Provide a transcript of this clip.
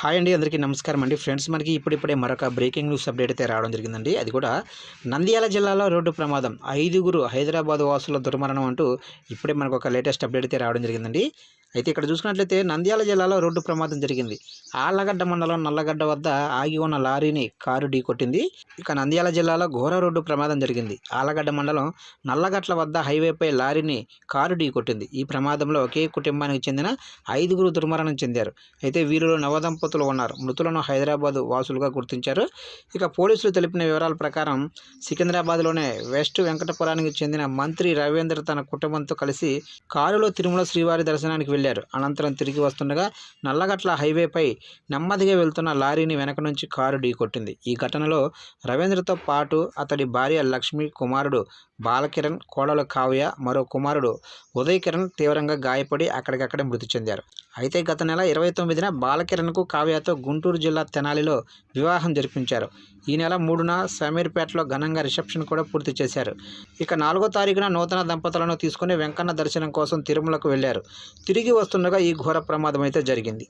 Hi అండి, అందరికీ నమస్కారం అండి. ఫ్రెండ్స్, మనకి ఇప్పుడిప్పుడే మరొక బ్రేకింగ్ న్యూస్ అప్డేట్ అయితే రావడం జరిగిందండి. అది కూడా నంద్యాల జిల్లాలో రోడ్డు ప్రమాదం, 5గురు హైదరాబాద్ వాసుల దుర్మరణం అంటూ ఇప్పుడే మనకు ఒక లేటెస్ట్ అప్డేట్ అయితే రావడం జరిగిందండి. అయితే ఇక్కడ చూసుకున్నట్లయితే నంద్యాల జిల్లాలో రోడ్డు ప్రమాదం జరిగింది. ఆళ్లగడ్డ మండలం నల్లగడ్డ వద్ద ఆగి ఉన్న లారీని కారు ఢీకొట్టింది. ఇక నంద్యాల జిల్లాలో ఘోర రోడ్డు ప్రమాదం జరిగింది. ఆళ్లగడ్డ మండలం నల్లగట్ల వద్ద హైవేపై లారీని కారు ఢీకొట్టింది. ఈ ప్రమాదంలో ఒకే కుటుంబానికి చెందిన 5గురు దుర్మరణం చెందారు. అయితే వీరిలో నవదంపతులు ఉన్నారు. మృతులను హైదరాబాద్ వాసులుగా గుర్తించారు. ఇక పోలీసులు తెలిపిన వివరాల ప్రకారం సికింద్రాబాద్లోనే వెస్ట్ వెంకటపురానికి చెందిన మంత్రి రవీంద్ర తన కుటుంబంతో కలిసి కారులో తిరుమల శ్రీవారి దర్శనానికి వెళ్లారు. అనంతరం తిరిగి వస్తుండగా నల్లగట్ల హైవేపై నెమ్మదిగా వెళ్తున్న లారీని వెనక నుంచి కారు ఢీకొట్టింది. ఈ ఘటనలో రవీంద్రతో పాటు అతడి భార్య లక్ష్మి, కుమారుడు బాలకిరణ్, కోడలు కావ్య, మరో కుమారుడు ఉదయ్ కిరణ్ తీవ్రంగా గాయపడి అక్కడికక్కడే మృతి చెందారు. అయితే గత నెల 29న బాలకిరణ్కు కావ్యతో గుంటూరు జిల్లా తెనాలిలో వివాహం జరిపించారు. ఈ నెల 3న సమీర్పేటలో ఘనంగా రిసెప్షన్ కూడా పూర్తి చేశారు. ఇక 4వ తారీఖున నూతన దంపతులను తీసుకుని వెంకన్న దర్శనం కోసం తిరుమలకు వెళ్లారు. తిరిగి వస్తుండగా ఈ ఘోర ప్రమాదం అయితే జరిగింది.